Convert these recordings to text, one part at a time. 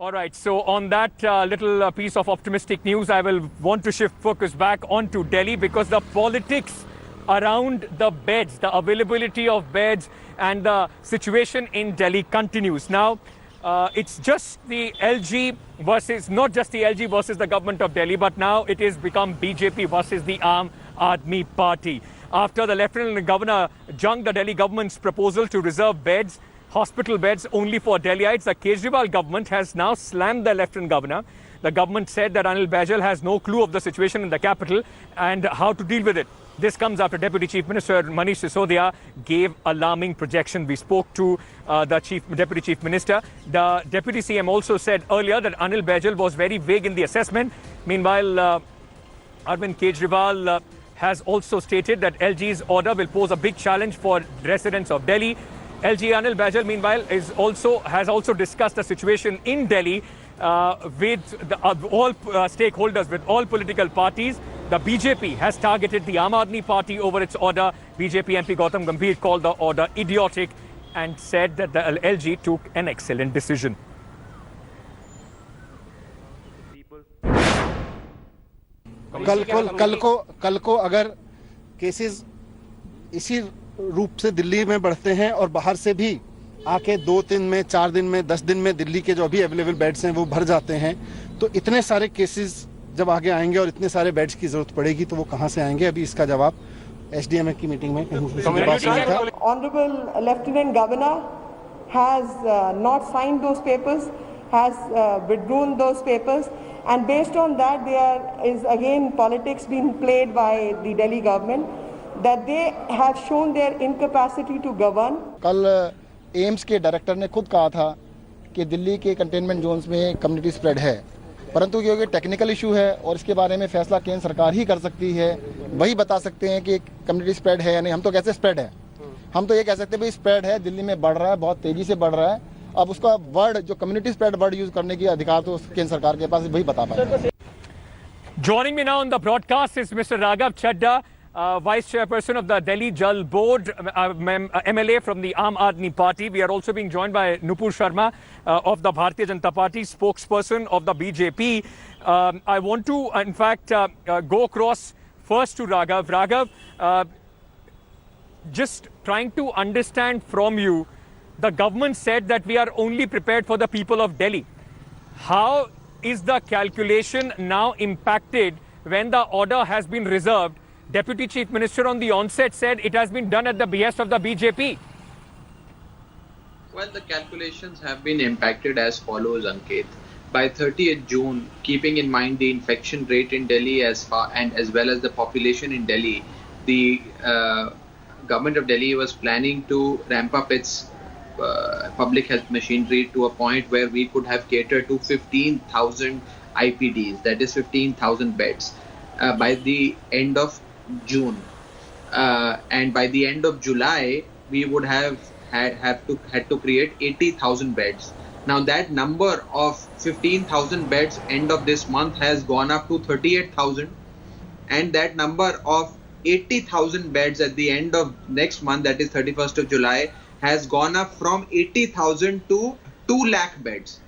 All right, so on that little piece of optimistic news, I will want to shift focus back onto Delhi because the politics around the beds, the availability of beds and the situation in Delhi continues. Now, it's just the LG versus, not just the LG versus the government of Delhi, but now it has become BJP versus the Aam Aadmi Party. After the Lieutenant Governor junked the Delhi government's proposal to reserve beds, hospital beds only for Delhiites, the Kejriwal government has now slammed the Lieutenant Governor. The government said that Anil Baijal has no clue of the situation in the capital and how to deal with it. This comes after Deputy Chief Minister Manish Sisodia gave alarming projection. We spoke to the Deputy Chief Minister. The Deputy CM also said earlier that Anil Baijal was very vague in the assessment. Meanwhile, Arvind Kejriwal has also stated that LG's order will pose a big challenge for residents of Delhi. LG Anil Baijal, meanwhile, has also discussed the situation in Delhi with all stakeholders, with all political parties. The BJP has targeted the Aam Aadmi Party over its order. BJP MP Gautam Gambhir called the order idiotic and said that the LG took an excellent decision. कल को अगर cases इसी रूप से दिल्ली में बढ़ते हैं और बाहर से भी आके 2 दिन में, 4 दिन में, 10 दिन में दिल्ली के जो अभी अवेलेबल बेड्स हैं वो भर जाते हैं, तो इतने सारे केसेस जब आगे आएंगे और इतने सारे बेड्स की जरूरत पड़ेगी तो वो कहां से आएंगे? अभी इसका जवाब एसडीएम की मीटिंग में कहीं Honorable Lieutenant Governor has not signed those papers, has withdrawn those papers, and based on that there is again politics being played by the Delhi government, that they have shown their incapacity to govern. कल AIIMS के director ने खुद कहा था कि दिल्ली के containment zones में community spread है, परंतु क्योंकि टेक्निकल इशू है और इसके बारे में फैसला केंद्र सरकार ही कर सकती है, वही बता सकते हैं कि कम्युनिटी स्प्रेड है या नहीं। हम तो कैसे स्प्रेड है, हम तो ये कह सकते हैं भाई स्प्रेड है, दिल्ली में बढ़ रहा है, बहुत तेजी से बढ़ रहा है। अब उसका वर्ड जो कम्युनिटी स्प्रेड वर्ड यूज करने की अधिकार तो केंद्र सरकार के पास, वही बता पाएंगे। Joining me now on the broadcast is Mr. Raghav Chadha, Vice Chairperson of the Delhi Jal Board, MLA from the Aam Aadmi Party. We are also being joined by Nupur Sharma of the Bharatiya Janata Party, spokesperson of the BJP. I want to, in fact, go across first to Raghav. Raghav, just trying to understand from you, the government said that we are only prepared for the people of Delhi. How is the calculation now impacted when the order has been reserved? Deputy Chief Minister on the onset said it has been done at the behest of the BJP. Well, the calculations have been impacted as follows, Ankit. By 30th June, keeping in mind the infection rate in Delhi as well as the population in Delhi, the government of Delhi was planning to ramp up its public health machinery to a point where we could have catered to 15,000 IPDs, that is 15,000 beds, by the end of June. And by the end of July, we would had to create 80,000 beds. Now that number of 15,000 beds end of this month has gone up to 38,000, and that number of 80,000 beds at the end of next month, that is 31st of July, has gone up from 80,000 to 2 lakh beds.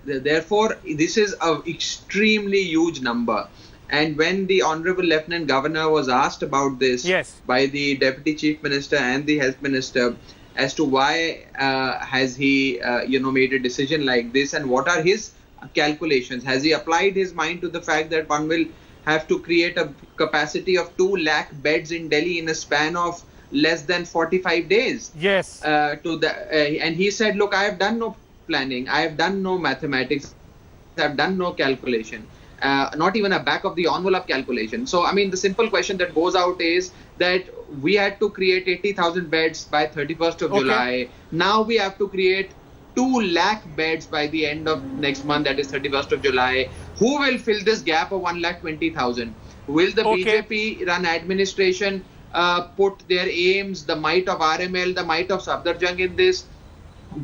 Therefore, this is an extremely huge number. And when the Honorable Lieutenant Governor was asked about this by the Deputy Chief Minister and the Health Minister as to why has he made a decision like this and what are his calculations, has he applied his mind to the fact that one will have to create a capacity of 2 lakh beds in Delhi in a span of less than 45 days? Yes. And he said, look, I have done no planning, I have done no mathematics, I have done no calculation. Not even a back of the envelope calculation. So, I mean, the simple question that goes out is that we had to create 80,000 beds by 31st of July. Now we have to create 2 lakh beds by the end of next month, that is 31st of July. Who will fill this gap of 1,20,000? Will the BJP run administration put their aims, the might of RML, the might of Safdarjung in this?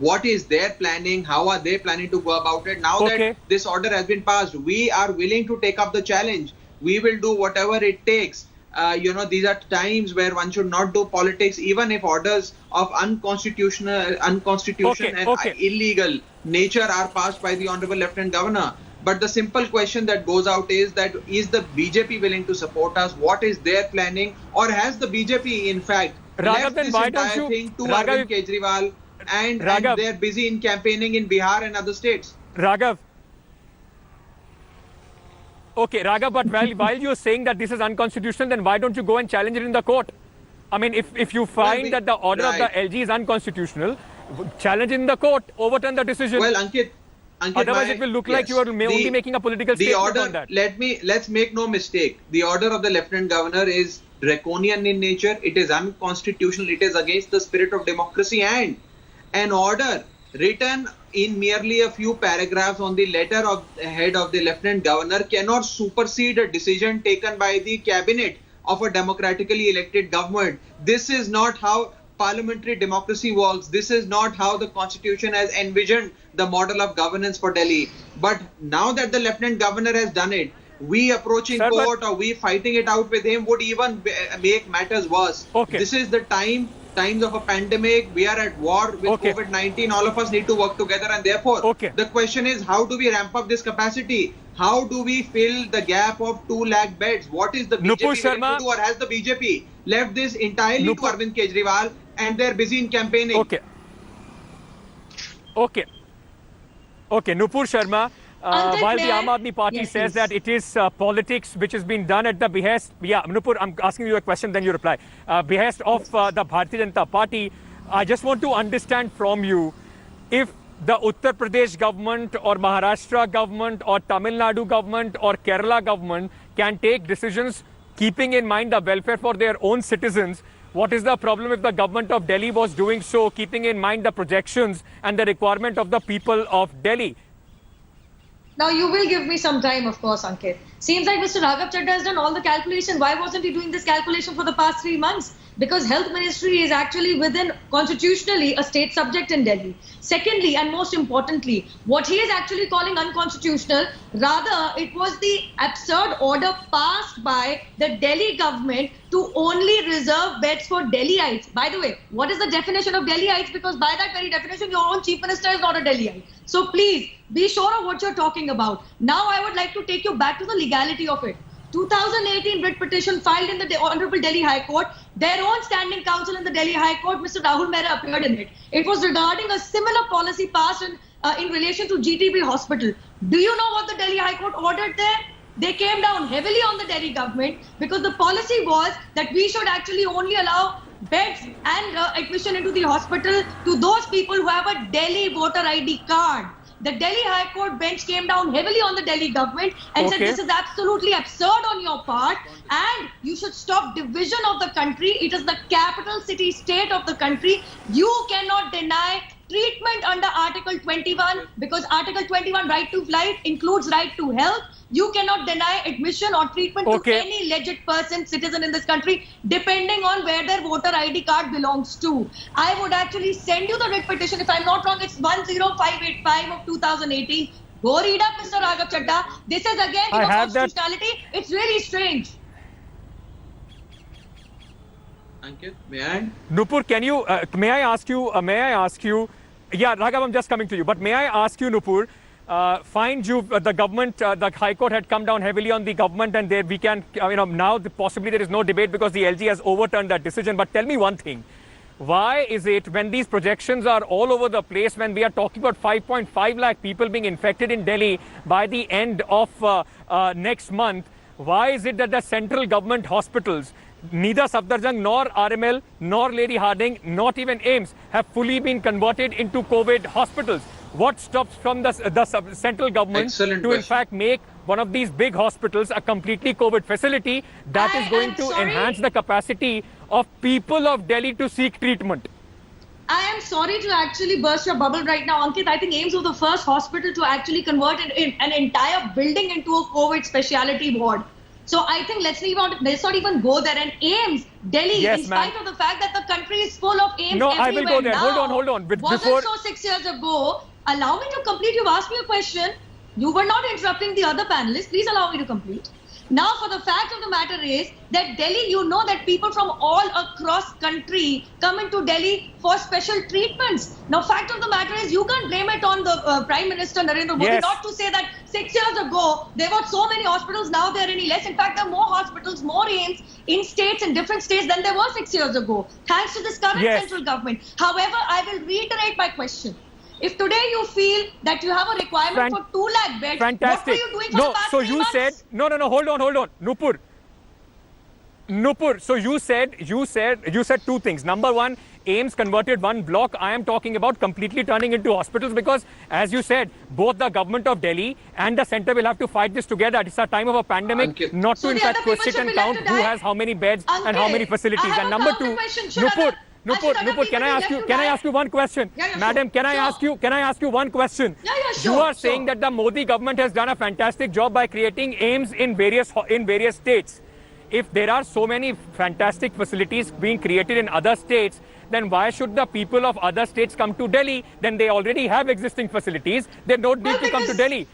What is their planning? How are they planning to go about it? Now that this order has been passed, we are willing to take up the challenge. We will do whatever it takes these are times where one should not do politics, even if orders of unconstitution and illegal nature are passed by the Honorable Lieutenant Governor. But the simple question that goes out is that is the BJP willing to support us? What is their planning? Or has the BJP, in fact, left this entire thing to Arvind Kejriwal and they're busy in campaigning in Bihar and other states? Raghav. Okay, Raghav, but while you're saying that this is unconstitutional, then why don't you go and challenge it in the court? I mean, if you find that the order of the LG is unconstitutional, challenge it in the court, overturn the decision. Well, Ankit, otherwise it will look like you are only making a political statement on that. Let's make no mistake. The order of the Lieutenant Governor is draconian in nature. It is unconstitutional. It is against the spirit of democracy, and an order written in merely a few paragraphs on the letter of the head of the Lieutenant Governor cannot supersede a decision taken by the cabinet of a democratically elected government. This is not how parliamentary democracy works. This is not how the constitution has envisioned the model of governance for Delhi. But now that the Lieutenant Governor has done it, we approaching court or we fighting it out with him would even make matters worse. Okay. This is the times of a pandemic. We are at war with COVID-19. All of us need to work together, and therefore the question is, how do we ramp up this capacity? How do we fill the gap of 2 lakh beds? What is the BJP willing to do, or has the BJP left this entirely to Arvind Kejriwal and they're busy in campaigning? Okay, Nupur Sharma, while the Aam Aadmi Party says that it is politics which has been done at the behest, Nupur, I'm asking you a question, then you reply. Behest of the Bharatiya Janata Party, I just want to understand from you, if the Uttar Pradesh government or Maharashtra government or Tamil Nadu government or Kerala government can take decisions keeping in mind the welfare for their own citizens, what is the problem if the government of Delhi was doing so, keeping in mind the projections and the requirement of the people of Delhi? Now, you will give me some time, of course, Ankit. Seems like Mr. Raghav Chadha has done all the calculation. Why wasn't he doing this calculation for the past 3 months? Because Health Ministry is actually within constitutionally a state subject in Delhi. Secondly, and most importantly, what he is actually calling unconstitutional, rather it was the absurd order passed by the Delhi government to only reserve beds for Delhiites. By the way, what is the definition of Delhiites? Because by that very definition, your own Chief Minister is not a Delhiite. So please, be sure of what you're talking about. Now I would like to take you back to the legality of it. 2018 writ petition filed in the Honorable Delhi High Court. Their own standing counsel in the Delhi High Court, Mr. Rahul Mehra, appeared in it. It was regarding a similar policy passed in relation to GTB Hospital. Do you know what the Delhi High Court ordered there? They came down heavily on the Delhi government because the policy was that we should actually only allow beds and admission into the hospital to those people who have a Delhi voter ID card. The Delhi High Court bench came down heavily on the Delhi government and said this is absolutely absurd on your part and you should stop division of the country. It is the capital city state of the country. You cannot deny treatment under Article 21 because Article 21 right to life includes right to health. You cannot deny admission or treatment to any legit person, citizen in this country, depending on where their voter ID card belongs to. I would actually send you the writ petition. If I'm not wrong, it's 10585 of 2018. Go read up, Mr. Raghav Chadha. This is again constitutionality. It's really strange. Ankit, may I? Nupur, can you, may I ask you, yeah, Raghav, I'm just coming to you, but may I ask you, Nupur, the government, the High Court had come down heavily on the government and there we can, now possibly there is no debate because the LG has overturned that decision. But tell me one thing, why is it when these projections are all over the place, when we are talking about 5.5 lakh people being infected in Delhi by the end of next month, why is it that the central government hospitals, neither Safdarjung nor RML nor Lady Hardinge, not even AIIMS have fully been converted into COVID hospitals? What stops from the central government to in fact make one of these big hospitals a completely COVID facility that is going to enhance the capacity of people of Delhi to seek treatment? I am sorry to actually burst your bubble right now, Ankit. I think AIIMS was the first hospital to actually convert an entire building into a COVID speciality ward. So I think let's not even go there. And AIIMS, Delhi, in spite of the fact that the country is full of AIIMS everywhere I will go there. Now, hold on. Wasn't so 6 years ago. Allow me to complete. You've asked me a question. You were not interrupting the other panelists. Please allow me to complete. Now, for the fact of the matter is that Delhi, you know that people from all across country come into Delhi for special treatments. Now, fact of the matter is you can't blame it on the Prime Minister Narendra Modi, Yes. not to say that 6 years ago there were so many hospitals, now there are any less. In fact, there are more hospitals, more AIIMS in states, in different states than there were 6 years ago, thanks to this current Yes. central government. However, I will reiterate my question. If today you feel that you have a requirement for 2 lakh beds, Fantastic. what were you doing for No, the past so 3 you months? said no, hold on, Nupur. So you said two things. Number one, AIIMS converted one block. I am talking about completely turning into hospitals because, as you said, both the government of Delhi and the centre will have to fight this together. It's a time of a pandemic, Ankit. not to So in the fact other people question should and be left count to who die? has how many beds and how Ankit, many facilities. I have And a number counter two, question. Should other Nupur, people can I be ask you? left Can to I die? ask you one question, Yeah, madam? sure, Can I sure. ask you? Can I ask you one question? Yeah, You sure, are saying sure. that the Modi government has done a fantastic job by creating AIIMS in various states. If there are so many fantastic facilities being created in other states, then why should the people of other states come to Delhi? Then they already have existing facilities. They don't need Well, to come to because- Delhi.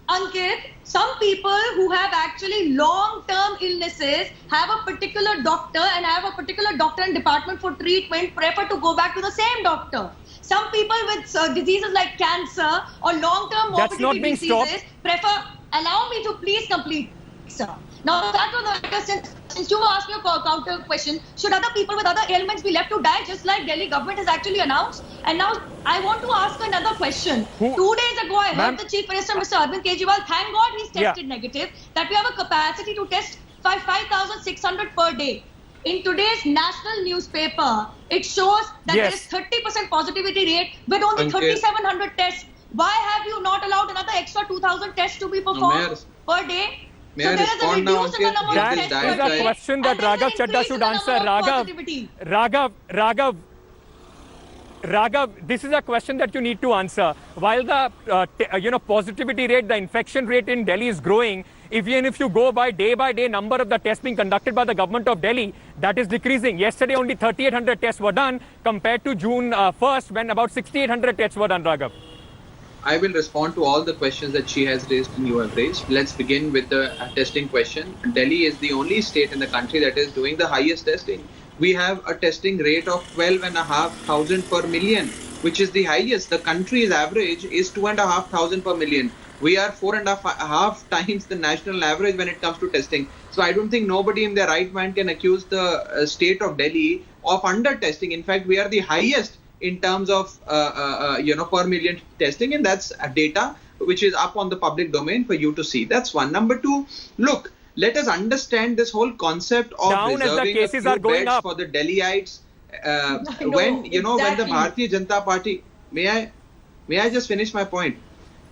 Ankit, some people who have actually long-term illnesses have a particular doctor and have a particular doctor and department for treatment, prefer to go back to the same doctor. Some people with diseases like cancer or long-term That's not morbidity being diseases stopped. prefer. Allow me to please complete, sir. Now, that was the matter. Since you asked me a counter question, should other people with other ailments be left to die just like Delhi government has actually announced? And now I want to ask another question. Who- 2 days ago, I Ma'am? heard the Chief Minister, Mr. Arvind Kejriwal, thank God he's tested negative, that we have a capacity to test 5,600 per day. In today's national newspaper, it shows that Yes. there is 30% positivity rate with only Ankit. 3,700 tests. Why have you not allowed another extra 2,000 tests to be performed per day? May I there is a respond now, reduce in the Ankit? number of That This tests is is per a day, question that and there is Raghav an Chadha increase should in the answer. number of Raghav, positivity. Raghav, this is a question that you need to answer. While the positivity rate, the infection rate in Delhi is growing, even if you go by day number of the tests being conducted by the government of Delhi, that is decreasing. Yesterday, only 3,800 tests were done compared to June 1st when about 6,800 tests were done, Raghav. I will respond to all the questions that she has raised and you have raised. Let's begin with the testing question. Delhi is the only state in the country that is doing the highest testing. We have a testing rate of 12,500 per million, which is the highest. The country's average is 2,500 per million. We are 4.5 times the national average when it comes to testing. So I don't think nobody in their right mind can accuse the state of Delhi of under testing. In fact, we are the highest in terms of per million testing, and that's data which is up on the public domain for you to see. That's one. Number two, look, let us understand this whole concept of Down as the reserving a cases few are going beds up. for the Delhiites. know, When the exactly. Bharatiya Janata Party, may I just finish my point?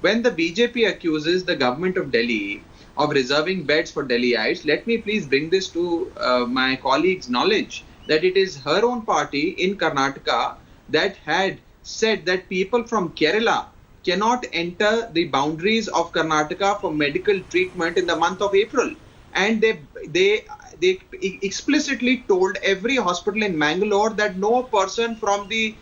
When the BJP accuses the government of Delhi of reserving beds for Delhiites, let me please bring this to my colleagues' knowledge that it is her own party in Karnataka that had said that people from Kerala cannot enter the boundaries of Karnataka for medical treatment in the month of April. And they explicitly told every hospital in Mangalore that no person from the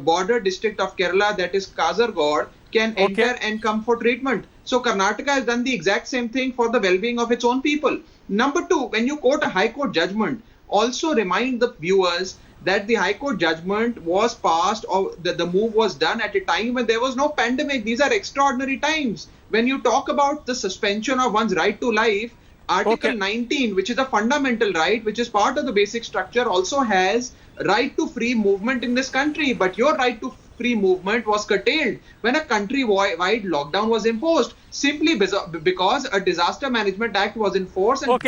border district of Kerala, that is Kasaragod, can enter and come for treatment. So Karnataka has done the exact same thing for the well-being of its own people. Number two, when you quote a High Court judgment, also remind the viewers that the High Court judgment was passed, or the move was done at a time when there was no pandemic. These are extraordinary times. When you talk about the suspension of one's right to life, Article 19, which is a fundamental right, which is part of the basic structure, also has right to free movement in this country. But your right to free movement was curtailed when a country-wide lockdown was imposed, simply because a Disaster Management Act was in force and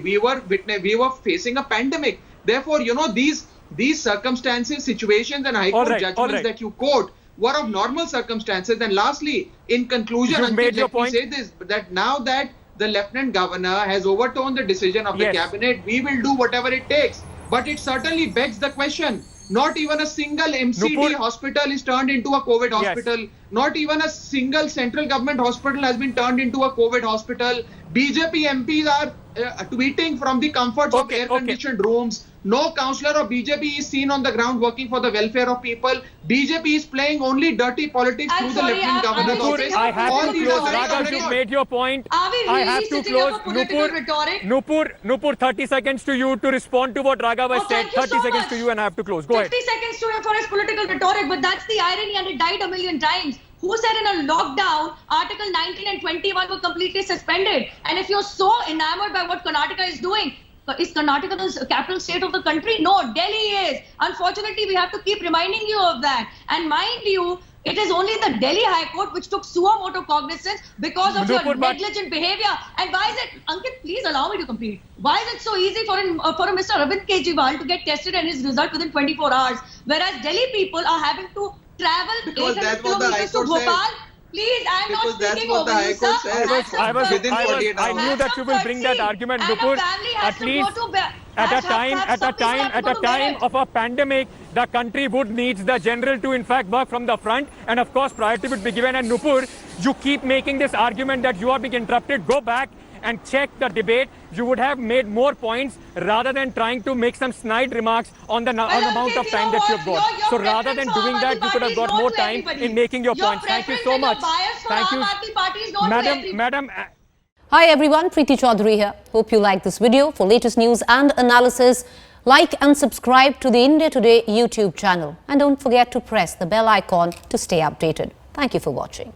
we were facing a pandemic. Therefore, these circumstances, situations and High Court judgments that you quote were of normal circumstances. And lastly, in conclusion, let me say this, that now that the Lieutenant Governor has overturned the decision of the Cabinet, we will do whatever it takes. But it certainly begs the question, not even a single MCD hospital is turned into a COVID hospital. Not even a single central government hospital has been turned into a COVID hospital. BJP MPs are tweeting from the comforts of air-conditioned rooms. No councillor of BJP is seen on the ground working for the welfare of people. BJP is playing only dirty politics I'm through sorry, the Lieutenant Governor's office. I have All to these close. are very Raghav, on you've record. made your point. Are we really I have to sitting close. up for political rhetoric? Nupur, 30 seconds to you to respond to what Raghav has Oh, said. thank you 30 so seconds much. to you and I have to close. Go 50 ahead. seconds to him for his political rhetoric, but that's the irony, and it died a million times. Who said in a lockdown, Article 19 and 21 were completely suspended? And if you're so enamored by what Karnataka is doing, is Karnataka the capital state of the country? No, Delhi is. Unfortunately, we have to keep reminding you of that. And mind you, it is only the Delhi High Court which took suo motu cognizance because of your Nupur, but- negligent behavior. And why is it, Ankit, please allow me to complete. Why is it so easy for a Mr. Arvind Kejriwal to get tested and his result within 24 hours, whereas Delhi people are having to travel Because 800 that's what the kilometers to High Court said. Bhopal? Please, I am not Because that's speaking what over the High you, Court sir. said. Within 48 I hours. knew that you will bring that argument, And a Nupur. family has At to least go to at a time of a pandemic, the country would need the general to in fact work from the front, and of course priority would be given. And Nupur, you keep making this argument that you are being interrupted. Go back and check the debate. You would have made more points rather than trying to make some snide remarks on the amount Ankit, of you time know that you've what? got. Your So rather than preference for doing Aam that, Aadmi you could have Party got is known more to time everybody. in making your Your points. Thank you preference so and your much. bias for Thank Aam you. Aadmi Party is known to everybody. Madam, Hi everyone, Preeti Chaudhary here. Hope you like this video. For latest news and analysis, like and subscribe to the India Today YouTube channel. And don't forget to press the bell icon to stay updated. Thank you for watching.